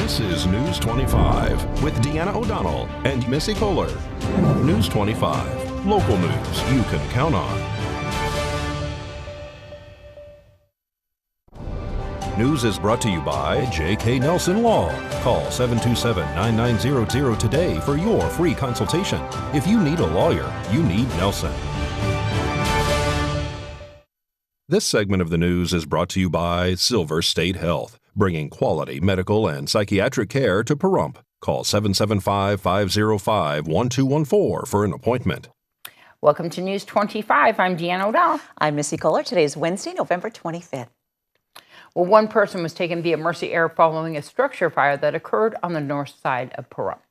This is News 25 with Deanna O'Donnell and Missy Kohler. News 25, local news you can count on. News is brought to you by J.K. Nelson Law. Call 727-9900 today for your free consultation. If you need a lawyer, you need Nelson. This segment of the news is brought to you by Silver State Health, bringing quality medical and psychiatric care to Pahrump. Call 775-505-1214 for an appointment. Welcome to News 25. I'm Deanna O'Donnell. I'm Missy Kohler. Today is Wednesday, November 25th. Well, one person was taken via Mercy Air following a structure fire that occurred on the north side of Pahrump.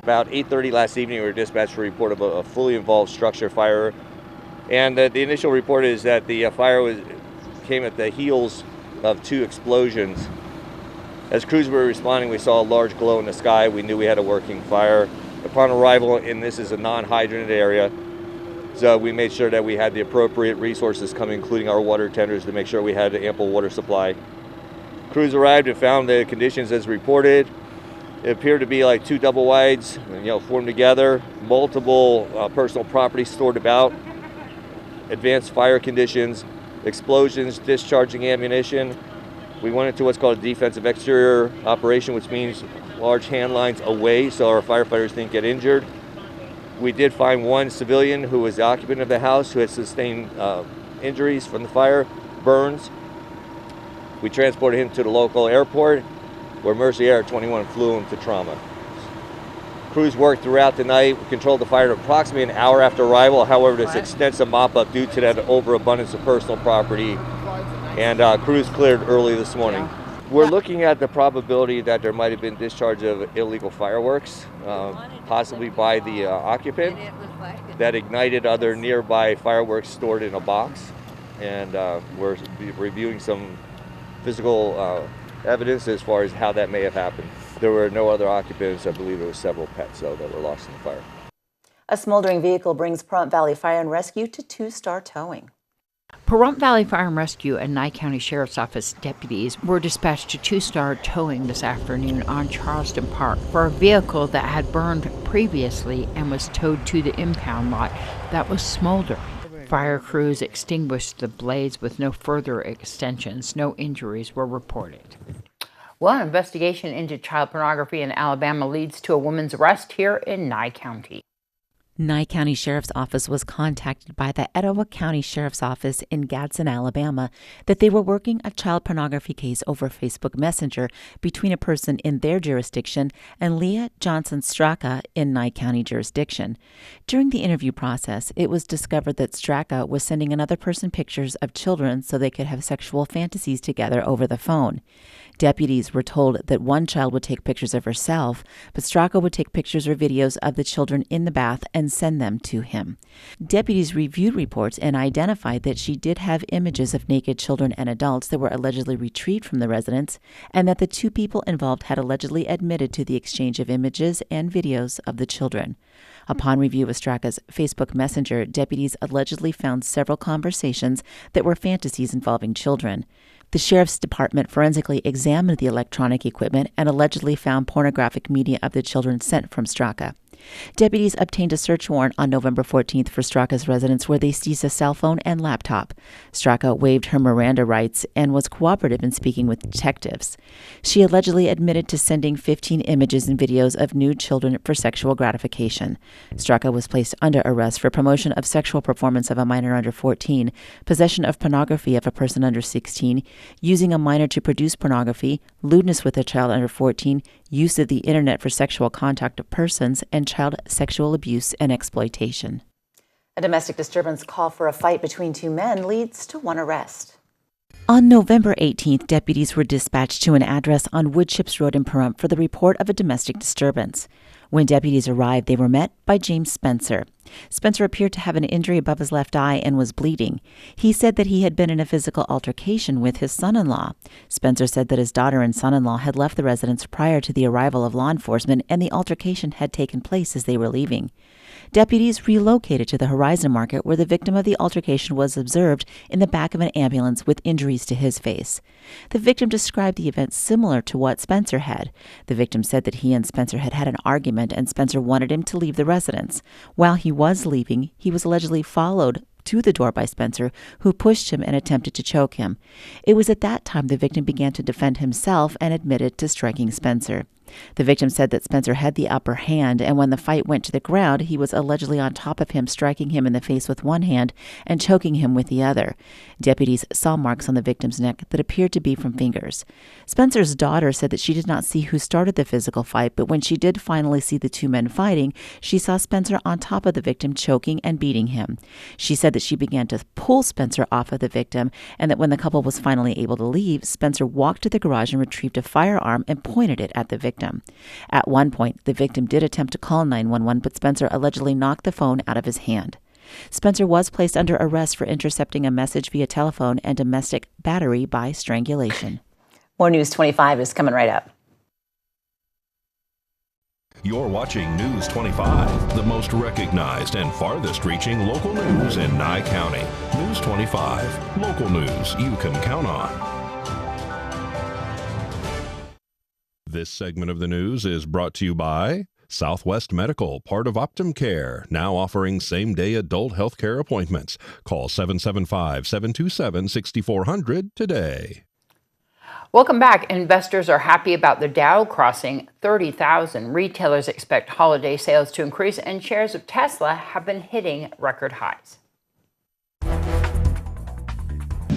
About 8:30 last evening, we were dispatched a report of a fully involved structure fire. And the initial report is that the fire came at the heels of two explosions. As crews were responding, we saw a large glow in the sky. We knew we had a working fire. Upon arrival, and this is a non-hydrant area, so we made sure that we had the appropriate resources coming, including our water tenders, to make sure we had an ample water supply. Crews arrived and found the conditions as reported. It appeared to be like two double wides, formed together, multiple personal property stored about, advanced fire conditions, explosions, discharging ammunition. We went into what's called a defensive exterior operation, which means large hand lines away so our firefighters didn't get injured. We did find one civilian who was the occupant of the house who had sustained injuries from the fire, burns. We transported him to the local airport where Mercy Air 21 flew him to trauma. Crews worked throughout the night. We controlled the fire approximately an hour after arrival. However, there's extensive mop-up due to that overabundance of personal property, and crews cleared early this morning. We're looking at the probability that there might have been discharge of illegal fireworks, possibly by the occupant, that ignited other nearby fireworks stored in a box. And we're reviewing some physical evidence as far as how that may have happened. There were no other occupants. I believe there were several pets, though, that were lost in the fire. A smoldering vehicle brings Pahrump Valley Fire and Rescue to two-star towing. Pahrump Valley Fire and Rescue and Nye County Sheriff's Office deputies were dispatched to two-star towing this afternoon on Charleston Park for a vehicle that had burned previously and was towed to the impound lot that was smoldering. Fire crews extinguished the blaze with no further extensions. No injuries were reported. Well, an investigation into child pornography in Alabama leads to a woman's arrest here in Nye County. Nye County Sheriff's Office was contacted by the Etowah County Sheriff's Office in Gadsden, Alabama, that they were working a child pornography case over Facebook Messenger between a person in their jurisdiction and Leah Johnson Straka in Nye County jurisdiction. During the interview process, it was discovered that Straka was sending another person pictures of children so they could have sexual fantasies together over the phone. Deputies were told that one child would take pictures of herself, but Straka would take pictures or videos of the children in the bath and send them to him. Deputies reviewed reports and identified that she did have images of naked children and adults that were allegedly retrieved from the residence, and that the two people involved had allegedly admitted to the exchange of images and videos of the children. Upon review of Straka's Facebook Messenger, deputies allegedly found several conversations that were fantasies involving children. The Sheriff's Department forensically examined the electronic equipment and allegedly found pornographic media of the children sent from Straka. Deputies obtained a search warrant on November 14th for Straka's residence where they seized a cell phone and laptop. Straka waived her Miranda rights and was cooperative in speaking with detectives. She allegedly admitted to sending 15 images and videos of nude children for sexual gratification. Straka was placed under arrest for promotion of sexual performance of a minor under 14, possession of pornography of a person under 16, using a minor to produce pornography, lewdness with a child under 14, use of the internet for sexual contact of persons, and child sexual abuse and exploitation. A domestic disturbance call for a fight between two men leads to one arrest. On November 18th, deputies were dispatched to an address on Woodships Road in Pahrump for the report of a domestic disturbance. When deputies arrived, they were met by James Spencer. Spencer appeared to have an injury above his left eye and was bleeding. He said that he had been in a physical altercation with his son-in-law. Spencer said that his daughter and son-in-law had left the residence prior to the arrival of law enforcement, and the altercation had taken place as they were leaving. Deputies relocated to the Horizon Market, where the victim of the altercation was observed in the back of an ambulance with injuries to his face. The victim described the event similar to what Spencer had. The victim said that he and Spencer had had an argument, and Spencer wanted him to leave the residence. While he was leaving, he was allegedly followed to the door by Spencer, who pushed him and attempted to choke him. It was at that time the victim began to defend himself and admitted to striking Spencer. The victim said that Spencer had the upper hand, and when the fight went to the ground, he was allegedly on top of him, striking him in the face with one hand and choking him with the other. Deputies saw marks on the victim's neck that appeared to be from fingers. Spencer's daughter said that she did not see who started the physical fight, but when she did finally see the two men fighting, she saw Spencer on top of the victim, choking and beating him. She said that she began to pull Spencer off of the victim, and that when the couple was finally able to leave, Spencer walked to the garage and retrieved a firearm and pointed it at the victim. At one point, the victim did attempt to call 911, but Spencer allegedly knocked the phone out of his hand. Spencer was placed under arrest for intercepting a message via telephone and domestic battery by strangulation. More News 25 is coming right up. You're watching News 25, the most recognized and farthest-reaching local news in Nye County. News 25, local news you can count on. This segment of the news is brought to you by Southwest Medical, part of Optum Care, now offering same-day adult health care appointments. Call 775-727-6400 today. Welcome back. Investors are happy about the Dow crossing 30,000. Retailers expect holiday sales to increase, and shares of Tesla have been hitting record highs.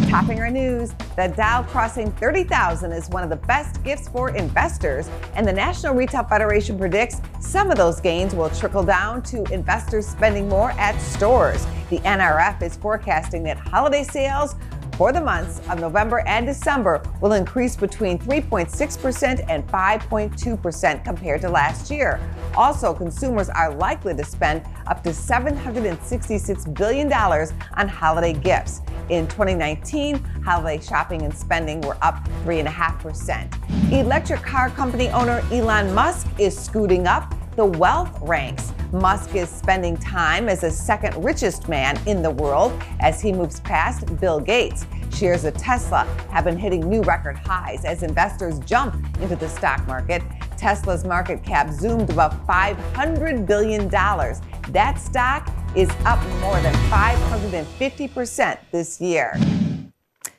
Topping our news, the Dow crossing 30,000 is one of the best gifts for investors, and the National Retail Federation predicts some of those gains will trickle down to investors spending more at stores. The NRF is forecasting that holiday sales for the months of November and December will increase between 3.6% and 5.2% compared to last year. Also, consumers are likely to spend up to $766 billion on holiday gifts. In 2019, holiday shopping and spending were up 3.5%. Electric car company owner Elon Musk is scooting up the wealth ranks. Musk is spending time as the second richest man in the world as he moves past Bill Gates. Shares of Tesla have been hitting new record highs as investors jump into the stock market. Tesla's market cap zoomed above $500 billion. That stock is up more than 550% this year.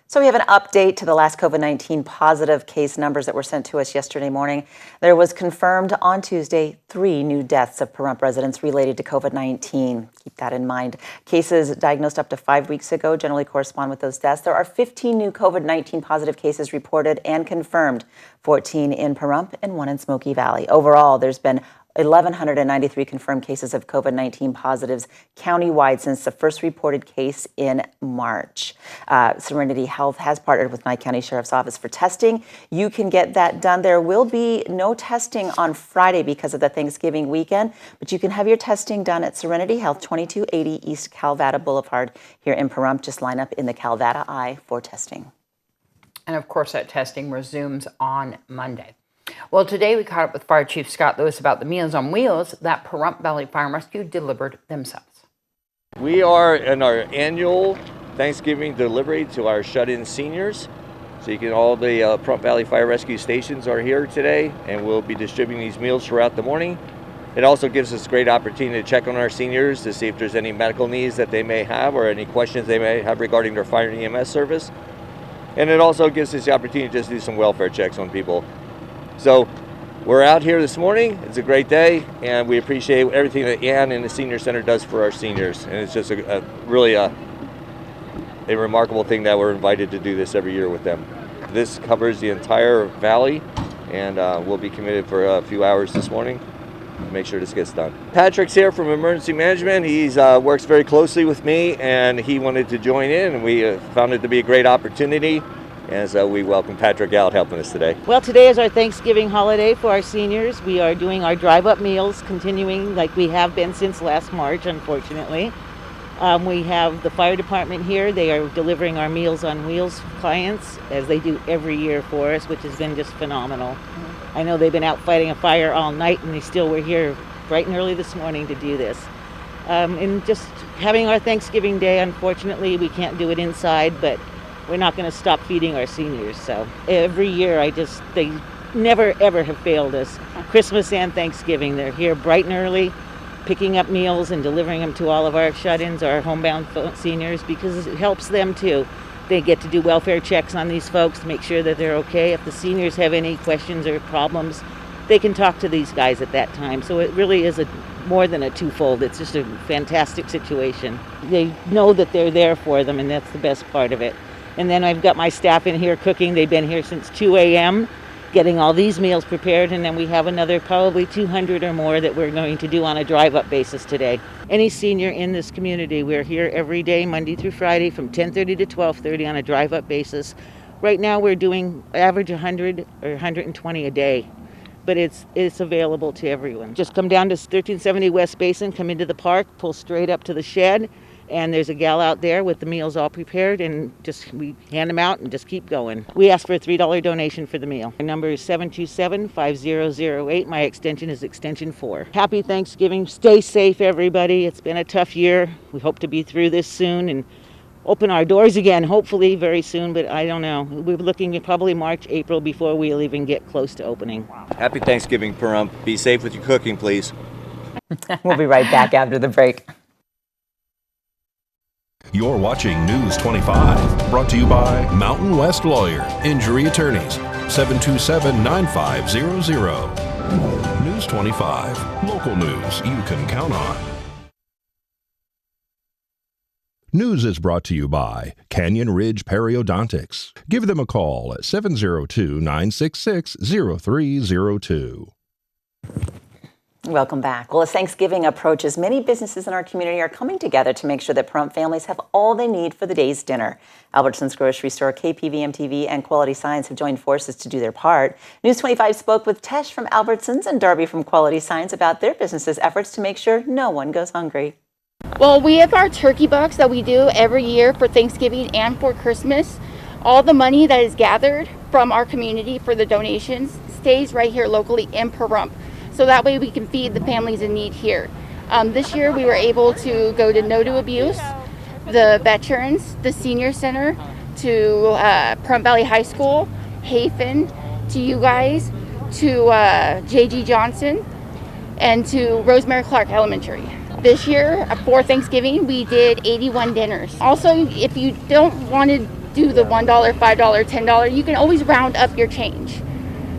So we have an update to the last COVID-19 positive case numbers that were sent to us yesterday morning. There was confirmed on Tuesday 3 new deaths of Pahrump residents related to COVID-19. Keep that in mind. Cases diagnosed up to 5 weeks ago generally correspond with those deaths. There are 15 new COVID-19 positive cases reported and confirmed, 14 in Pahrump and 1 in Smoky Valley. Overall, there's been 1,193 confirmed cases of COVID-19 positives countywide since the first reported case in March. Serenity Health has partnered with Nye County Sheriff's Office for testing. You can get that done. There will be no testing on Friday because of the Thanksgiving weekend, but you can have your testing done at Serenity Health, 2280 East Calvada Boulevard here in Pahrump. Just line up in the Calvada eye for testing. And of course, that testing resumes on Monday. Well, today we caught up with Fire Chief Scott Lewis about the Meals on Wheels that Pahrump Valley Fire and Rescue delivered themselves. We are in our annual Thanksgiving delivery to our shut-in seniors. So you can, all the Pahrump Valley Fire Rescue stations are here today, and we'll be distributing these meals throughout the morning. It also gives us a great opportunity to check on our seniors to see if there's any medical needs that they may have or any questions they may have regarding their fire and EMS service. And it also gives us the opportunity to just do some welfare checks on people. So we're out here this morning. It's a great day, and we appreciate everything that Ann and the Senior Center does for our seniors. And it's just really a remarkable thing that we're invited to do this every year with them. This covers the entire valley, and we'll be committed for a few hours this morning to make sure this gets done. Patrick's here from Emergency Management. He works very closely with me, and he wanted to join in, and we found it to be a great opportunity. And so we welcome Patrick out helping us today. Well, today is our Thanksgiving holiday for our seniors. We are doing our drive-up meals, continuing like we have been since last March, unfortunately. We have the fire department here. They are delivering our Meals on Wheels clients, as they do every year for us, which has been just phenomenal. I know they've been out fighting a fire all night, and they still were here bright and early this morning to do this. And just having our Thanksgiving Day, unfortunately, we can't do it inside, but we're not going to stop feeding our seniors. So every year, they never, ever have failed us. Christmas and Thanksgiving, they're here bright and early, picking up meals and delivering them to all of our shut-ins, our homebound seniors, because it helps them too. They get to do welfare checks on these folks to make sure that they're okay. If the seniors have any questions or problems, they can talk to these guys at that time. So it really is more than a twofold. It's just a fantastic situation. They know that they're there for them, and that's the best part of it. And then I've got my staff in here cooking. They've been here since 2 a.m. getting all these meals prepared, and then we have another probably 200 or more that we're going to do on a drive-up basis today. Any senior in this community, we're here every day, Monday through Friday, from 10:30 to 12:30 on a drive-up basis. Right now we're doing average 100 or 120 a day, but it's available to everyone. Just come down to 1370 West Basin, come into the park, pull straight up to the shed, and there's a gal out there with the meals all prepared, and we hand them out and just keep going. We ask for a $3 donation for the meal. My number is 727-5008. My extension is extension 4. Happy Thanksgiving. Stay safe, everybody. It's been a tough year. We hope to be through this soon and open our doors again, hopefully very soon, but I don't know. We're looking at probably March, April before we'll even get close to opening. Happy Thanksgiving, Pahrump. Be safe with your cooking, please. We'll be right back after the break. You're watching News 25, brought to you by Mountain West Lawyer, Injury Attorneys, 727-9500. News 25, local news you can count on. News is brought to you by Canyon Ridge Periodontics. Give them a call at 702-966-0302. Welcome back. Well, as Thanksgiving approaches, many businesses in our community are coming together to make sure that Pahrump families have all they need for the day's dinner. Albertsons grocery store, KPVM-TV, and Quality Signs have joined forces to do their part. News 25 spoke with Tesh from Albertsons and Darby from Quality Signs about their business's efforts to make sure no one goes hungry. Well, we have our turkey bucks that we do every year for Thanksgiving and for Christmas. All the money that is gathered from our community for the donations stays right here locally in Pahrump. So that way we can feed the families in need here. This year we were able to go to No to Abuse, the veterans, the senior center, to Pahrump Valley High School, Hafen, to you guys, to J.G. Johnson, and to Rosemary Clark Elementary. This year for Thanksgiving we did 81 dinners. Also, if you don't want to do the $1, $5, $10, you can always round up your change.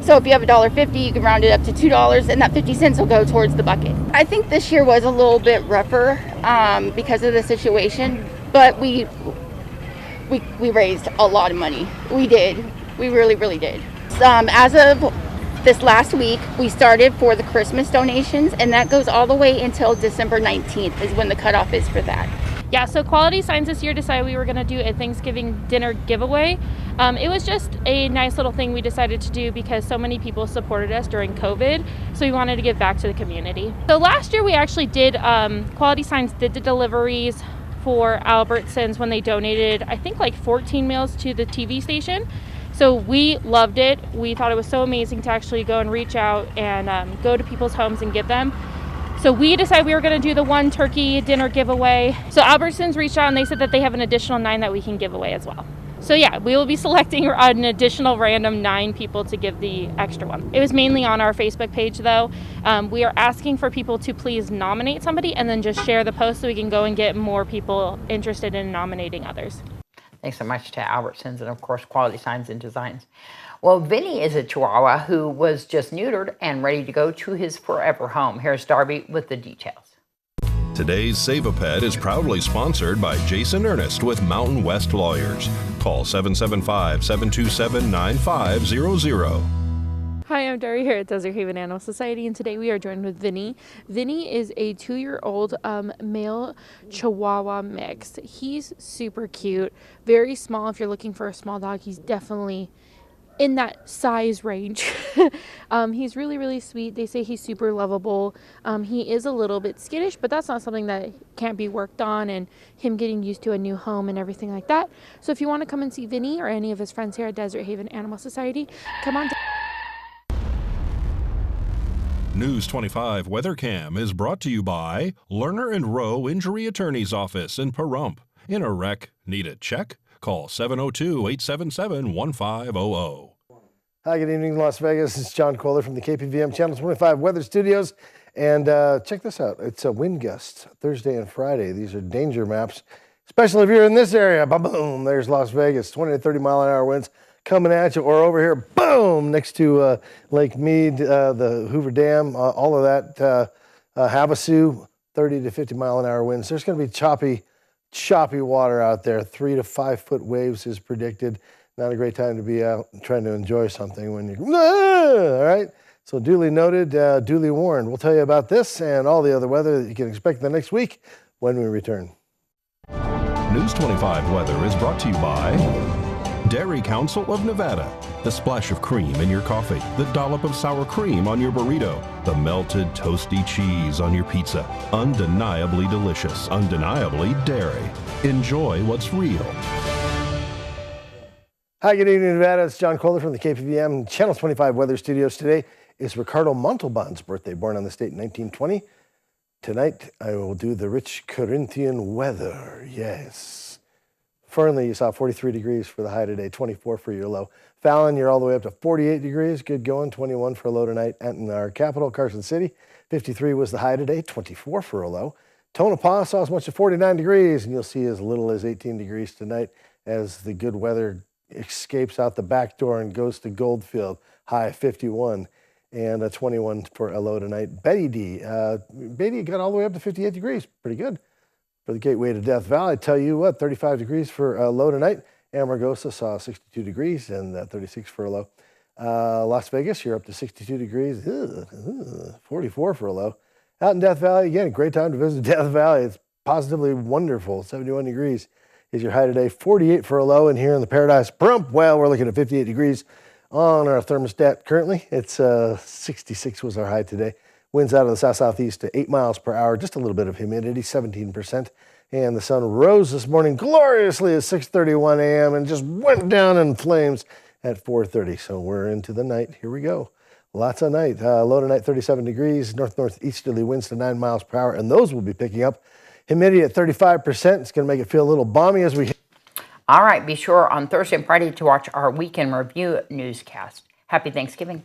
So if you have $1.50, you can round it up to $2, and that 50 cents will go towards the bucket. I think this year was a little bit rougher because of the situation, but we raised a lot of money. We did. We really, really did. As of this last week, we started for the Christmas donations, and that goes all the way until December 19th is when the cutoff is for that. Yeah, so Quality Signs this year decided we were going to do a Thanksgiving dinner giveaway. It was just a nice little thing we decided to do because so many people supported us during COVID, so we wanted to give back to the community. So last year we actually did, Quality Signs did the deliveries for Albertsons when they donated, I think like 14 meals to the TV station. So we loved it. We thought it was so amazing to actually go and reach out and go to people's homes and give them. So we decided we were going to do the one turkey dinner giveaway. So Albertsons reached out and they said that they have an additional 9 that we can give away as well. So yeah, we will be selecting an additional random 9 people to give the extra one. It was mainly on our Facebook page though. We are asking for people to please nominate somebody and then just share the post so we can go and get more people interested in nominating others. Thanks so much to Albertsons and, of course, Quality Signs and Designs. Well, Vinny is a Chihuahua who was just neutered and ready to go to his forever home. Here's Darby with the details. Today's Save a Pet is proudly sponsored by Jason Ernest with Mountain West Lawyers. Call 775-727-9500. Hi, I'm Dory here at Desert Haven Animal Society, and today we are joined with Vinny. Vinny is a 2-year-old male Chihuahua mix. He's super cute, very small. If you're looking for a small dog, he's definitely in that size range. He's really, really sweet. They say he's super lovable. He is a little bit skittish, but that's not something that can't be worked on, and him getting used to a new home and everything like that. So if you want to come and see Vinny or any of his friends here at Desert Haven Animal Society, come on down. News 25 Weather Cam is brought to you by Lerner and Rowe Injury Attorney's Office in Pahrump. In a wreck, need a check? Call 702-877-1500. Hi, good evening, Las Vegas. It's John Kohler from the KPVM Channel 25 Weather Studios. And check this out. It's a wind gust Thursday and Friday. These are danger maps, especially if you're in this area. Boom, there's Las Vegas. 20 to 30 mile an hour winds coming at you. Or over here, boom, next to Lake Mead, the Hoover Dam, all of that. Havasu, 30 to 50 mile an hour winds. There's going to be choppy water out there. 3 to 5 foot waves is predicted. Not a great time to be out trying to enjoy something when you're, all right? So duly noted, duly warned. We'll tell you about this and all the other weather that you can expect the next week when we return. News 25 weather is brought to you by Dairy Council of Nevada. The splash of cream in your coffee, the dollop of sour cream on your burrito, the melted toasty cheese on your pizza. Undeniably delicious, undeniably dairy. Enjoy what's real. Hi, good evening, Nevada. It's John Kohler from the KPVM Channel 25 Weather Studios. Today is Ricardo Montalban's birthday, born on this date in 1920. Tonight, I will do the rich Corinthian weather. Yes. Fernley, you saw 43 degrees for the high today, 24 for your low. Fallon, you're all the way up to 48 degrees. Good going, 21 for a low tonight. And in our capital, Carson City, 53 was the high today, 24 for a low. Tonopah saw as much as 49 degrees, and you'll see as little as 18 degrees tonight as the good weather escapes out the back door and goes to Goldfield, high 51 and a 21 for a low tonight. Beatty got all the way up to 58 degrees. Pretty good for the gateway to Death Valley. I tell you what, 35 degrees for a low tonight. Amargosa saw 62 degrees and 36 for a low. Las Vegas, you're up to 62 degrees, 44 for a low. Out in Death Valley, again, great time to visit Death Valley. It's positively wonderful, 71 degrees. Is your high today, 48 for a low, and here in the Paradise Pahrump, well, we're looking at 58 degrees on our thermostat currently. It's 66 was our high today. Winds out of the south-southeast to 8 miles per hour, just a little bit of humidity, 17%. And the sun rose this morning gloriously at 6:31 a.m. and just went down in flames at 4:30. So we're into the night. Here we go. Lots of night. Low tonight, 37 degrees, north-northeasterly winds to 9 miles per hour, and those will be picking up. Humidity at 35%. It's going to make it feel a little balmy as we... All right, be sure on Thursday and Friday to watch our Weekend Review newscast. Happy Thanksgiving.